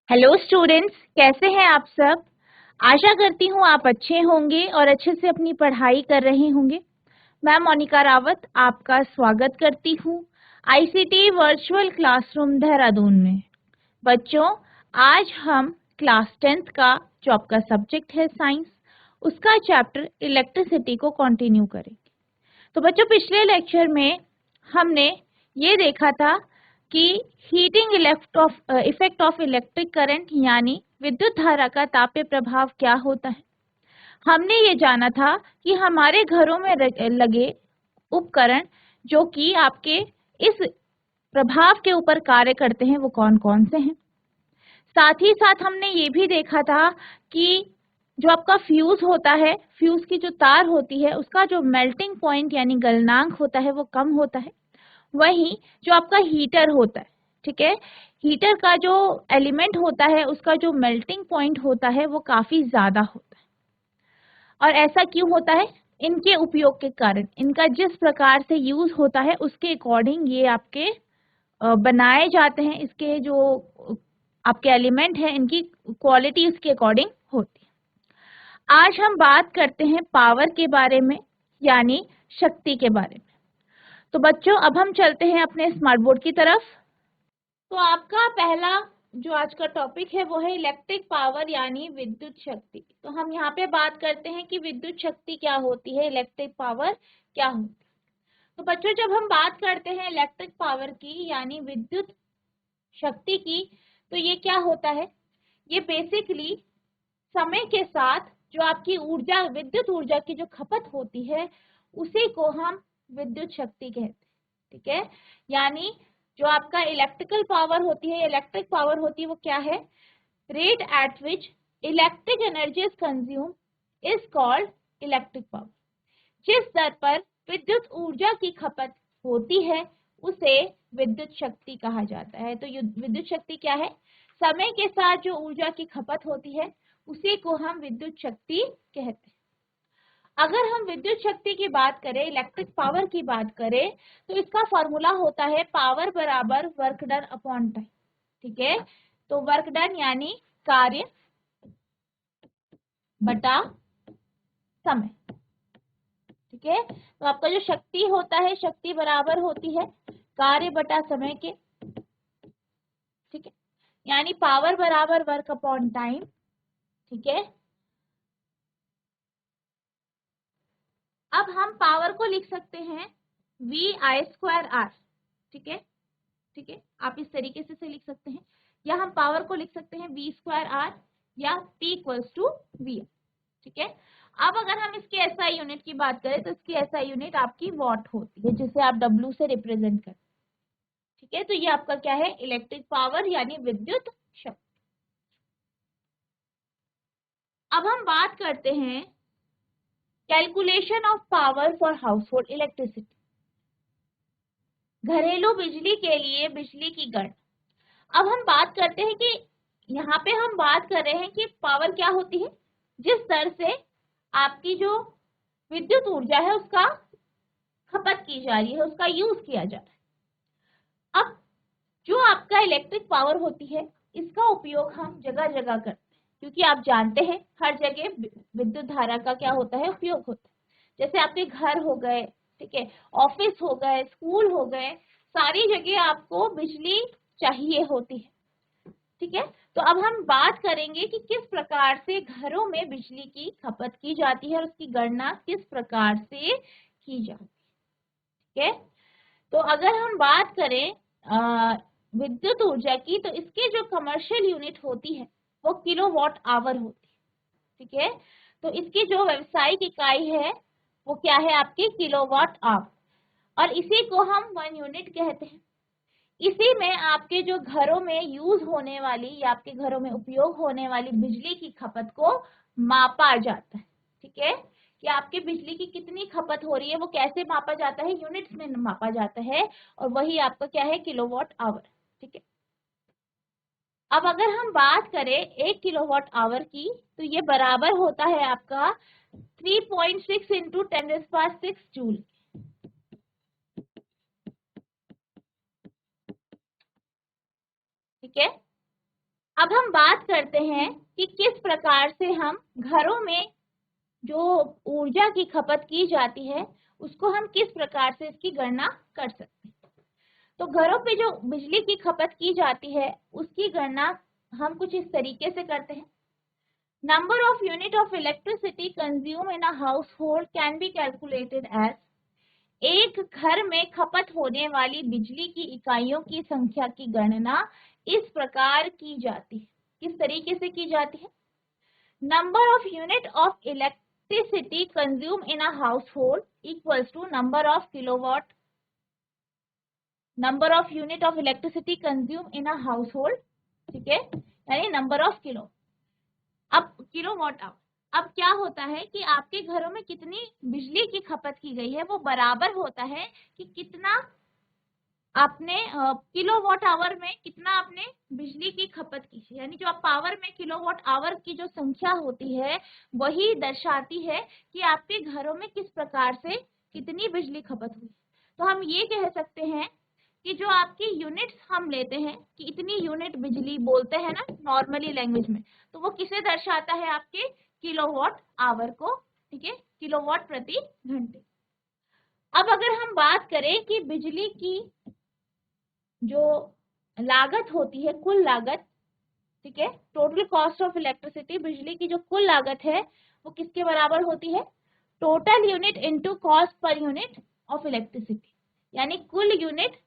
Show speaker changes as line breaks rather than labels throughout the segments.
Hello students, कैसे हैं आप सब। आशा करती हूँ आप अच्छे होंगे और अच्छे से अपनी पढ़ाई कर रहे होंगे। मैं मोनिका रावत आपका स्वागत करती हूँ आईसीटी वर्चुअल क्लासरूम देहरादून में। बच्चों, आज हम क्लास 10th का जो आपका सब्जेक्ट है साइंस, उसका चैप्टर इलेक्ट्रिसिटी को कंटिन्यू करेंगे। तो बच्चों, पिछले लेक्चर में हमने ये देखा था कि heating effect of electric current यानी विद्युत धारा का तापीय प्रभाव क्या होता है। हमने ये जाना था कि हमारे घरों में लगे उपकरण जो कि आपके इस प्रभाव के ऊपर कार्य करते हैं वो कौन कौन से हैं। साथ ही साथ हमने ये भी देखा था कि जो आपका फ्यूज होता है, फ्यूज की जो तार होती है उसका जो मेल्टिंग पॉइंट यानी गलनांक होता है वो कम होता है। वहीं जो आपका हीटर होता है, ठीक है, हीटर का जो एलिमेंट होता है उसका जो मेल्टिंग पॉइंट होता है वो काफी ज्यादा होता है। और ऐसा क्यों होता है? इनके उपयोग के कारण, इनका जिस प्रकार से यूज होता है उसके अकॉर्डिंग ये आपके बनाए जाते हैं। इसके जो आपके एलिमेंट हैं इनकी क्वालिटी उसके अकॉर्डिंग होती है। आज हम बात करते हैं पावर के बारे में, यानी शक्ति के बारे में। तो बच्चों, अब हम चलते हैं अपने स्मार्ट बोर्ड की तरफ। तो आपका पहला जो आज का टॉपिक है वो है इलेक्ट्रिक पावर यानी विद्युत शक्ति। तो हम यहाँ पे बात करते हैं कि विद्युत शक्ति क्या होती है, इलेक्ट्रिक पावर क्या होती है। तो बच्चों, जब हम बात करते हैं इलेक्ट्रिक पावर की यानी विद्युत शक्ति की, तो ये क्या होता है? ये बेसिकली समय के साथ जो आपकी ऊर्जा, विद्युत ऊर्जा की जो खपत होती है उसी को हम विद्युत शक्ति कहते हैं, ठीक है। यानी जो आपका इलेक्ट्रिकल पावर होती है, इलेक्ट्रिक पावर होती है, वो क्या है? Rate at which electric energy is consume is called electric power. जिस दर पर विद्युत ऊर्जा की खपत होती है उसे विद्युत शक्ति कहा जाता है। तो विद्युत शक्ति क्या है? समय के साथ जो ऊर्जा की खपत होती है उसी को हम विद्युत शक्ति कहते हैं। अगर हम विद्युत शक्ति की बात करें, इलेक्ट्रिक पावर की बात करें, तो इसका फॉर्मूला होता है पावर बराबर वर्क डन अपॉन टाइम, ठीक है। तो वर्क डन यानी कार्य बटा समय, ठीक है। तो आपका जो शक्ति होता है, शक्ति बराबर होती है कार्य बटा समय के, ठीक है। यानी पावर बराबर वर्क अपॉन टाइम, ठीक है। अब हम पावर को लिख सकते हैं वी आई स्क्वायर आर, ठीक है, ठीक है। आप इस तरीके से लिख सकते हैं, या हम पावर को लिख सकते हैं वी स्क्वायर आर या P इक्वल्स टू वी, ठीक है। अब अगर हम इसकी एसआई यूनिट की बात करें तो इसकी एसआई यूनिट आपकी वॉट होती है, जिसे आप W से रिप्रेजेंट करते हैं, ठीक है। तो ये आपका क्या है? इलेक्ट्रिक पावर यानी विद्युत शक्ति। अब हम बात करते हैं calculation of power for house hold electricity, घरेलू बिजली के लिए बिजली की गणना। अब हम बात करते हैं कि यहाँ पे हम बात कर रहे हैं कि पावर क्या होती है? जिस दर से आपकी जो विद्युत ऊर्जा है उसका खपत की जा रही है, उसका यूज किया जा रहा है। अब जो आपका इलेक्ट्रिक पावर होती है इसका उपयोग हम जगह जगह करते हैं, क्योंकि आप जानते हैं हर जगह विद्युत धारा का क्या होता है? उपयोग होता है। जैसे आपके घर हो गए, ठीक है, ऑफिस हो गए, स्कूल हो गए, सारी जगह आपको बिजली चाहिए होती है, ठीक है। तो अब हम बात करेंगे कि किस प्रकार से घरों में बिजली की खपत की जाती है और उसकी गणना किस प्रकार से की जाती है, ठीक है। तो अगर हम बात करें विद्युत ऊर्जा की, तो इसकी जो कमर्शियल यूनिट होती है वो किलोवाट आवर होती है, ठीक है। तो इसकी जो व्यावसायिक इकाई है वो क्या है? आपकी किलोवाट आवर, और इसी को हम 1 यूनिट कहते हैं। इसी में आपके जो घरों में यूज होने वाली या आपके घरों में उपयोग होने वाली बिजली की खपत को मापा जाता है, ठीक है। कि आपके बिजली की कितनी खपत हो रही है वो कैसे मापा जाता है? यूनिट्स में मापा जाता है, और वही आपका क्या है? किलोवाट आवर, ठीक है। अब अगर हम बात करें 1 किलोवाट आवर की, तो ये बराबर होता है आपका 3.6 इंटू 10⁶ जूल, ठीक है। अब हम बात करते हैं कि किस प्रकार से हम घरों में जो ऊर्जा की खपत की जाती है उसको हम किस प्रकार से इसकी गणना कर सकते हैं। तो घरों पे जो बिजली की खपत की जाती है उसकी गणना हम कुछ इस तरीके से करते हैं। Number of unit of electricity consume in a household can be calculated as, एक घर में खपत होने वाली बिजली की इकाइयों की संख्या की गणना इस प्रकार की जाती है। किस तरीके से की जाती है? Number of unit of electricity consume in a household equals to number of kilowatt, number of unit of electricity consume in a household, ठीक है, यानी नंबर ऑफ किलो, अब किलोवाट आवर। अब क्या होता है कि आपके घरों में कितनी बिजली की खपत की गई है वो बराबर होता है कि कितना आपने किलोवाट आवर में कितना आपने बिजली की खपत की है, यानी जो आप पावर में किलोवाट आवर की जो संख्या होती है वही दर्शाती है कि आपके घरों में किस प्रकार से कितनी बिजली खपत हुई। तो हम ये कह सकते हैं कि जो आपकी यूनिट्स हम लेते हैं कि इतनी यूनिट बिजली बोलते हैं ना नॉर्मली लैंग्वेज में, तो वो किसे दर्शाता है? आपके किलोवाट आवर को, ठीक है, किलोवाट प्रति घंटे। अब अगर हम बात करें कि बिजली की जो लागत होती है, कुल लागत, ठीक है, टोटल कॉस्ट ऑफ इलेक्ट्रिसिटी, बिजली की जो कुल लागत है वो किसके बराबर होती है? Total unit into cost per unit of electricity, यानी कुल यूनिट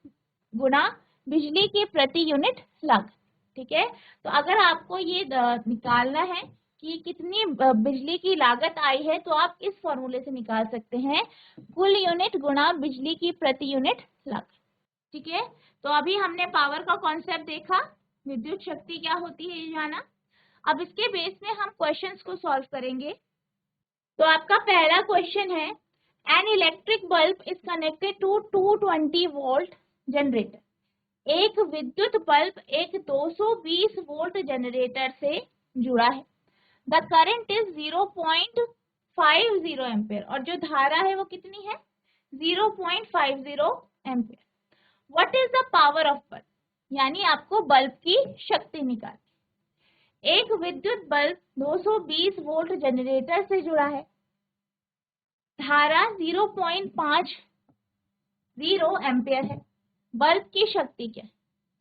गुणा बिजली की प्रति यूनिट लागत, ठीक है। तो अगर आपको ये निकालना है कि कितनी बिजली की लागत आई है तो आप इस फॉर्मूले से निकाल सकते हैं, कुल यूनिट गुणा बिजली की प्रति यूनिट लागत, ठीक है। तो अभी हमने पावर का कॉन्सेप्ट देखा, विद्युत शक्ति क्या होती है ये जाना। अब इसके बेस में हम क्वेश्चंस को सॉल्व करेंगे। तो आपका पहला क्वेश्चन है, an electric bulb is connected to 220 volt generator, एक विद्युत बल्ब एक 220 वोल्ट जनरेटर से जुड़ा है। द करंट इज 0.50 एम्पियर, और जो धारा है वो कितनी है? 0.50 ampere. What is the power of bulb, यानी आपको बल्ब की शक्ति निकालनी। एक विद्युत बल्ब 220 वोल्ट जनरेटर से जुड़ा है, धारा 0.50 एम्पियर है, बल्ब की शक्ति क्या है,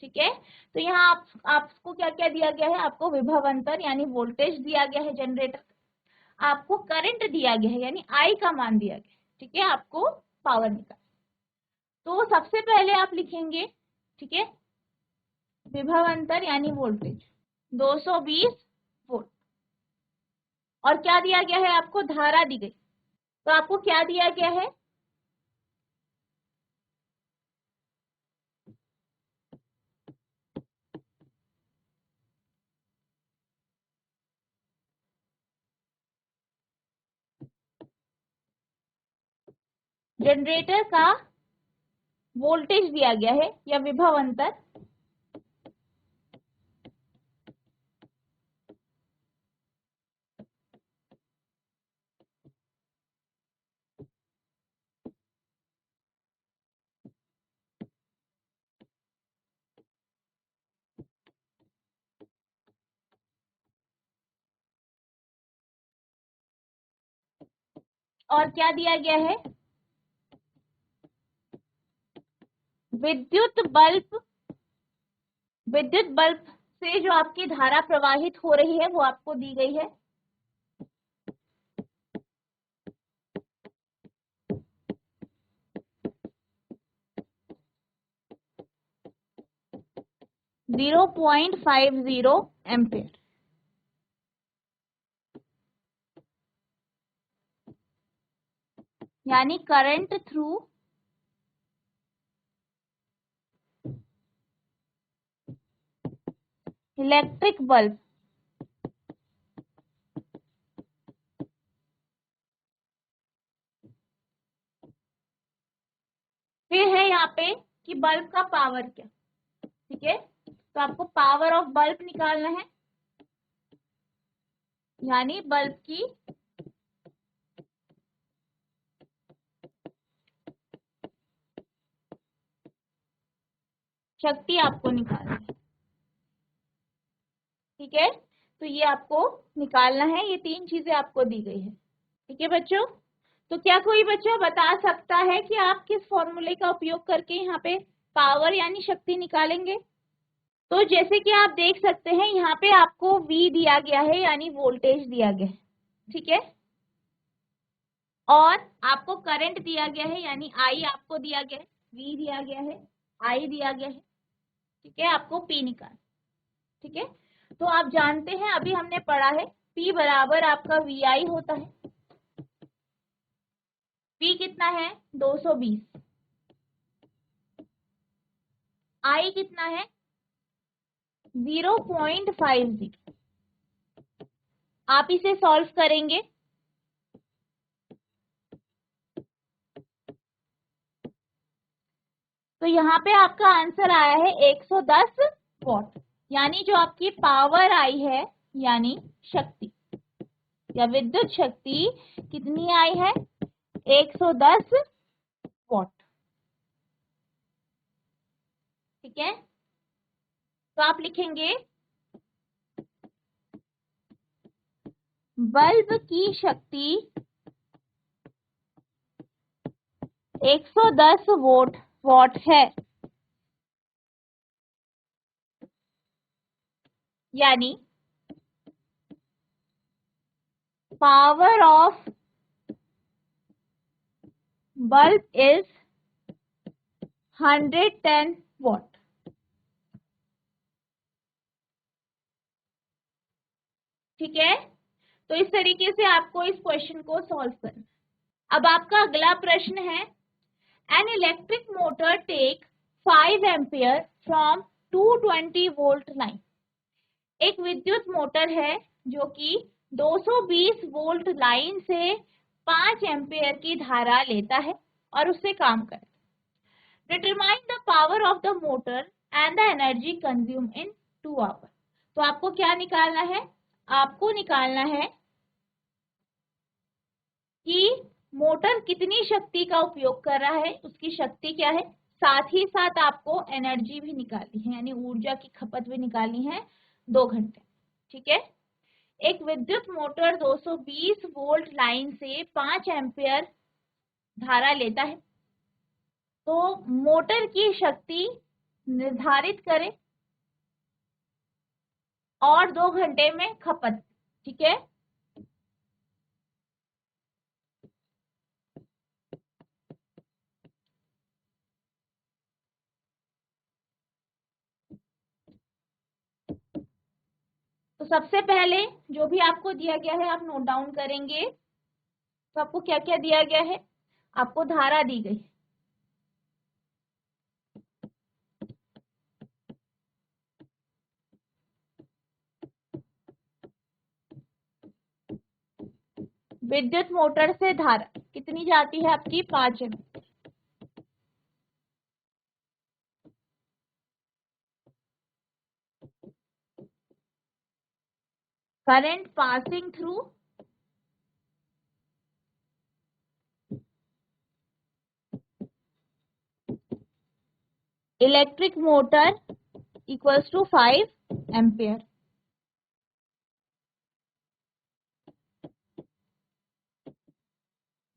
ठीक है। तो यहाँ आपको क्या क्या दिया गया है? आपको विभव अंतर यानी वोल्टेज दिया गया है जनरेटर, आपको करंट दिया गया है यानी आई का मान दिया गया है, ठीक है, आपको पावर निकाल। तो सबसे पहले आप लिखेंगे, ठीक है, विभव अंतर यानी वोल्टेज 220 वोल्ट, और क्या दिया गया है? आपको धारा दी गई। तो आपको क्या दिया गया है? जनरेटर का वोल्टेज दिया गया है या विभव अंतर, और क्या दिया गया है? विद्युत बल्ब, विद्युत बल्ब से जो आपकी धारा प्रवाहित हो रही है वो आपको दी गई है 0.50 एम्पियर, यानी करंट थ्रू इलेक्ट्रिक बल्ब। फिर है यहाँ पे कि बल्ब का पावर क्या, ठीक है। तो आपको पावर ऑफ बल्ब निकालना है, यानी बल्ब की शक्ति आपको निकालनी है। ठीक है, तो ये आपको निकालना है, ये 3 चीजें आपको दी गई है। ठीक है बच्चों, तो क्या कोई बच्चा बता सकता है कि आप किस फॉर्मूले का उपयोग करके यहाँ पे पावर यानी शक्ति निकालेंगे? तो जैसे कि आप देख सकते हैं यहाँ पे आपको V दिया गया है यानी वोल्टेज दिया गया है, ठीक है, और आपको करंट दिया गया है यानी I आपको दिया गया है, V दिया गया है, I दिया गया है, ठीक है, आपको P निकाल, ठीक है। तो आप जानते हैं अभी हमने पढ़ा है P बराबर आपका VI होता है। P कितना है 220, I कितना है 0.50। आप इसे सॉल्व करेंगे तो यहाँ पे आपका आंसर आया है 110 वॉट, यानी जो आपकी पावर आई है यानी शक्ति या विद्युत शक्ति कितनी आई है 110 वॉट। ठीक है, तो आप लिखेंगे बल्ब की शक्ति 110 वॉट है, यानी power of bulb is 110 what. ठीक है, तो इस तरीके से आपको इस क्वेश्चन को सॉल्व करना। अब आपका अगला प्रश्न है, an electric motor take 5 ampere from 220 volt line. एक विद्युत मोटर है जो कि 220 वोल्ट लाइन से 5 एम्पियर की धारा लेता है और उससे काम करता है। Determine the power of the motor and the energy consume in 2 hour. तो आपको क्या निकालना है, आपको निकालना है कि मोटर कितनी शक्ति का उपयोग कर रहा है, उसकी शक्ति क्या है, साथ ही साथ आपको एनर्जी भी निकालनी है यानी ऊर्जा की खपत भी निकालनी है 2 घंटे। ठीक है, एक विद्युत मोटर 220 वोल्ट लाइन से 5 एम्पियर धारा लेता है, तो मोटर की शक्ति निर्धारित करें और 2 घंटे में खपत। ठीक है, तो सबसे पहले जो भी आपको दिया गया है आप नोट डाउन करेंगे। तो आपको क्या क्या दिया गया है, आपको धारा दी गई, विद्युत मोटर से धारा कितनी जाती है आपकी 5 ampere. Current passing through electric motor equals to 5 ampere.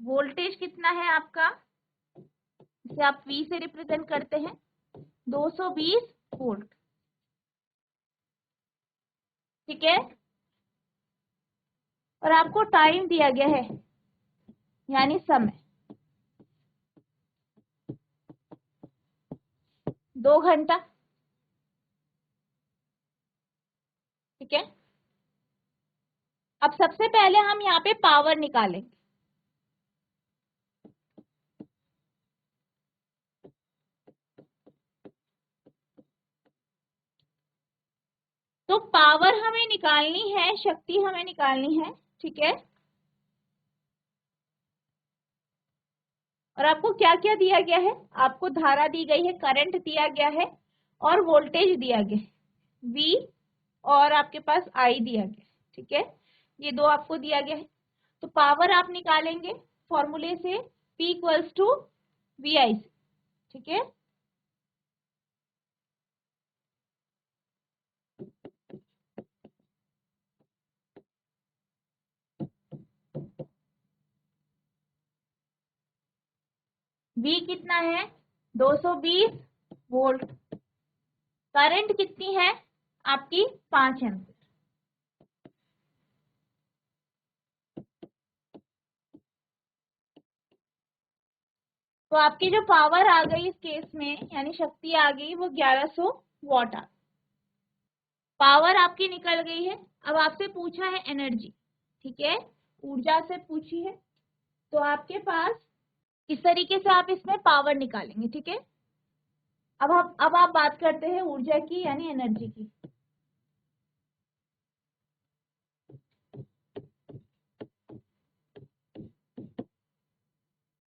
Voltage कितना है आपका, इसे आप V से रिप्रेजेंट करते हैं 220 वोल्ट। ठीक है, और आपको टाइम दिया गया है यानी समय 2 घंटा। ठीक है, अब सबसे पहले हम यहाँ पे पावर निकालेंगे। तो पावर हमें निकालनी है, शक्ति हमें निकालनी है। ठीक है, और आपको क्या क्या दिया गया है, आपको धारा दी गई है, करंट दिया गया है और वोल्टेज दिया गया है V, और आपके पास I दिया गया है। ठीक है, ये 2 आपको दिया गया है। तो पावर आप निकालेंगे फॉर्मूले से P इक्वल्स टू VI से। ठीक है, V कितना है 220 वोल्ट। करंट कितनी है आपकी 5 एम्पीयर। तो आपकी जो पावर आ गई इस केस में यानी शक्ति आ गई वो 1100 वॉट आ। पावर आपकी निकल गई है। अब आपसे पूछा है एनर्जी, ठीक है, ऊर्जा से पूछी है, तो आपके पास इस तरीके से आप इसमें पावर निकालेंगे, ठीक है। अब आप बात करते हैं ऊर्जा की यानी एनर्जी की।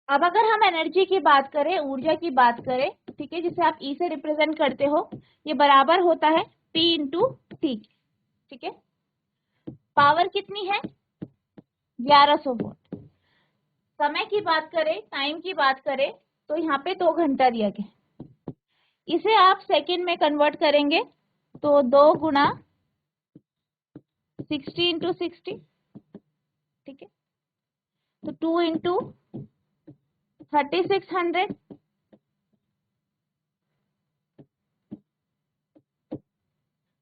अब अगर हम एनर्जी की बात करें, ऊर्जा की बात करें, ठीक है, जिसे आप ई से रिप्रेजेंट करते हो, ये बराबर होता है P इंटू टी, ठीक है। पावर कितनी है 1100 वोल्ट। समय की बात करें, टाइम की बात करें, तो यहाँ पे 2 घंटा दिया गया। इसे आप सेकंड में कन्वर्ट करेंगे तो 2 गुना 60 इंटू 60, ठीक है, तो 2 इंटू 3600,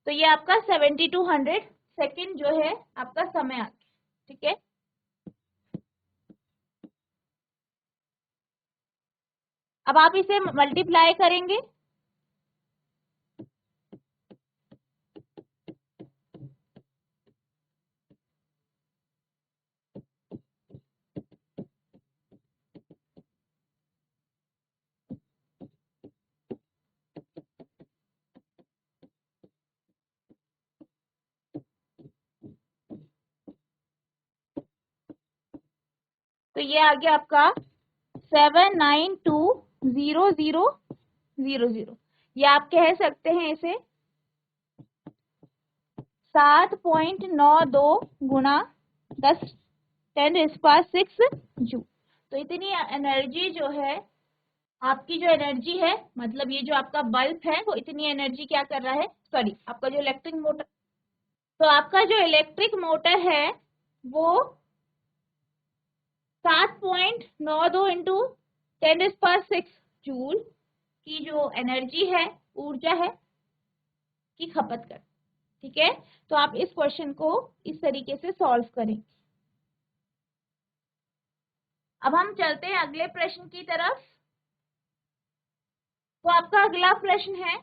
तो ये आपका 7200 सेकंड जो है आपका समय आ गया, ठीक है। अब आप इसे मल्टीप्लाई करेंगे तो ये आ गया आपका 7920000। ये आप कह सकते हैं इसे 7.92 गुना 10⁻6 जूल। तो इतनी एनर्जी जो है आपकी, जो एनर्जी है मतलब ये जो आपका बल्ब है वो इतनी एनर्जी क्या कर रहा है, सॉरी आपका जो इलेक्ट्रिक मोटर, तो आपका जो इलेक्ट्रिक मोटर है वो 7.92 इंटू 10⁻6 जूल की जो एनर्जी है, ऊर्जा है, की खपत कर, ठीक है। तो आप इस क्वेश्चन को इस तरीके से सॉल्व करें। अब हम चलते हैं अगले प्रश्न की तरफ। तो आपका अगला प्रश्न है,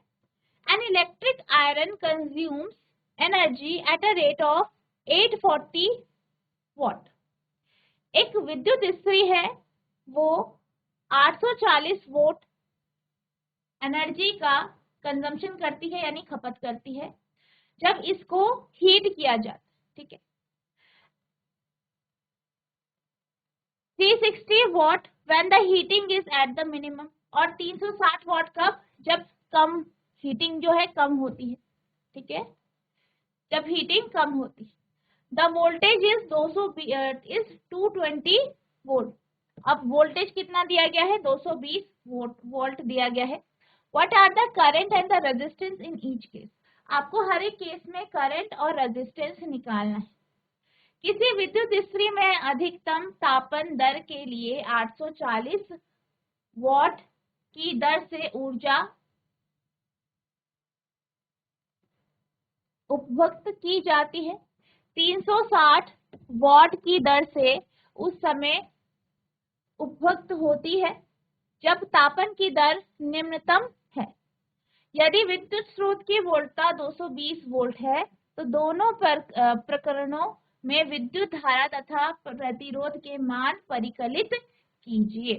an electric iron consumes energy at a rate of 840 what. एक विद्युत इस्त्री है, वो 840 वोट एनर्जी का कंजम्पशन करती है यानी खपत करती है जब इसको हीट किया जाता है, ठीक है। 360 what when the heating is at the minimum, और 360 वॉट कब, जब कम हीटिंग जो है कम होती है, ठीक है, जब हीटिंग कम होती है। The voltage is 220 volt. अब वोल्टेज कितना दिया गया है 220 वोल्ट दिया गया है। What are the current and the resistance in each case. आपको हर एक केस में करंट और रेजिस्टेंस निकालना है। किसी विद्युत इस्त्री में अधिकतम तापन दर के लिए 840 वॉट की दर से ऊर्जा उपभोग की जाती है। 360 वॉट की दर से उस समय उपभोग होती है जब तापन की दर निम्नतम है। यदि विद्युत स्रोत की वोल्टता 220 वोल्ट है तो दोनों प्रकरणों में विद्युत धारा तथा प्रतिरोध के मान परिकलित कीजिए।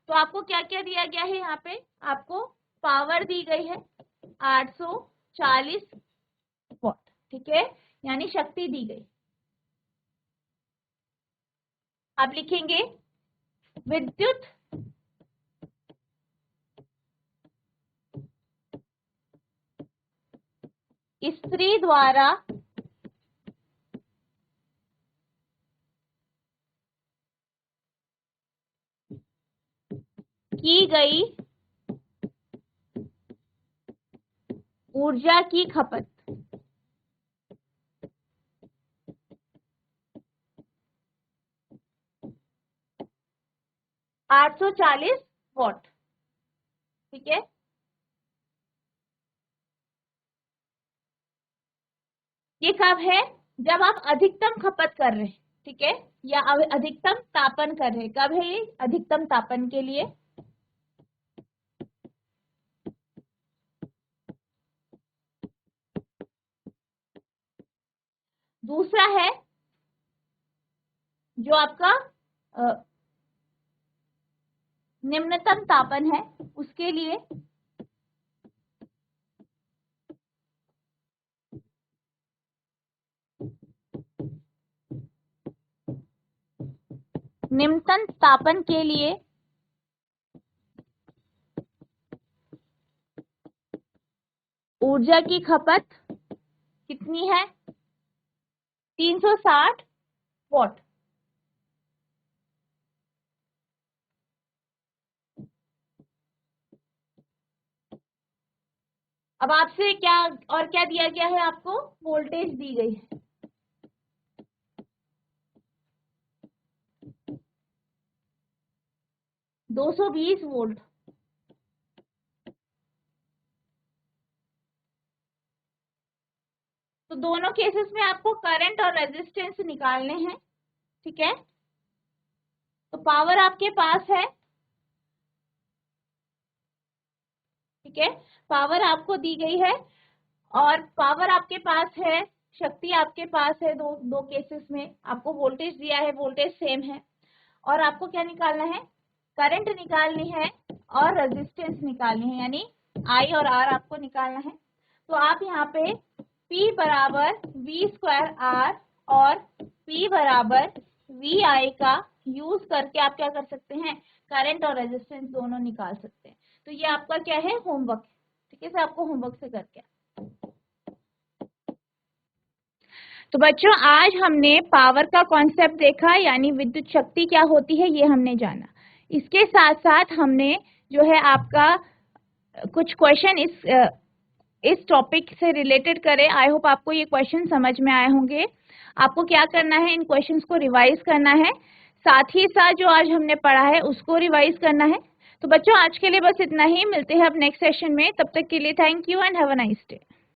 तो आपको क्या क्या दिया गया है, यहाँ पे आपको पावर दी गई है 840 वॉट, ठीक है, यानी शक्ति दी गई। आप लिखेंगे विद्युत इस्त्री द्वारा की गई ऊर्जा की खपत 840 वॉट। ठीक है, ये कब है? जब आप अधिकतम खपत कर रहे हैं, ठीक है, या अधिकतम तापन कर रहे हैं। कब है ये? अधिकतम तापन के लिए। दूसरा है जो आपका निम्नतम तापन है, उसके लिए। निम्नतम तापन के लिए ऊर्जा की खपत कितनी है? 360 वॉट। अब आपसे क्या और क्या दिया गया है? आपको वोल्टेज दी गई है। दो 220 वोल्ट। तो दोनों केसेस में आपको करंट और रेजिस्टेंस निकालने हैं। ठीक है, तो पावर आपके पास है। ठीक है, पावर आपको दी गई है और पावर आपके पास है, शक्ति आपके पास है। दो दो केसेस में आपको वोल्टेज दिया है, वोल्टेज सेम है, और आपको क्या निकालना है? करंट निकालनी है और रेजिस्टेंस निकालनी है, यानी आई और आर आपको निकालना है। तो आप यहाँ पे P बराबर V स्क्वायर आर और P बराबर वी आई का यूज करके आप क्या कर सकते हैं? करंट और रेजिस्टेंस दोनों निकाल सकते हैं। तो ये आपका क्या है? होमवर्क। ठीक है, से आपको होमवर्क से करके। तो बच्चों, आज हमने पावर का कॉन्सेप्ट देखा, यानी विद्युत शक्ति क्या होती है ये हमने जाना। इसके साथ साथ हमने जो है आपका कुछ क्वेश्चन इस टॉपिक से रिलेटेड करे। आई होप आपको ये क्वेश्चन समझ में आए होंगे। आपको क्या करना है? इन क्वेश्चंस को रिवाइज करना है, साथ ही साथ जो आज हमने पढ़ा है उसको रिवाइज करना है। तो बच्चों, आज के लिए बस इतना ही। मिलते हैं अब नेक्स्ट सेशन में। तब तक के लिए thank you and have a nice day.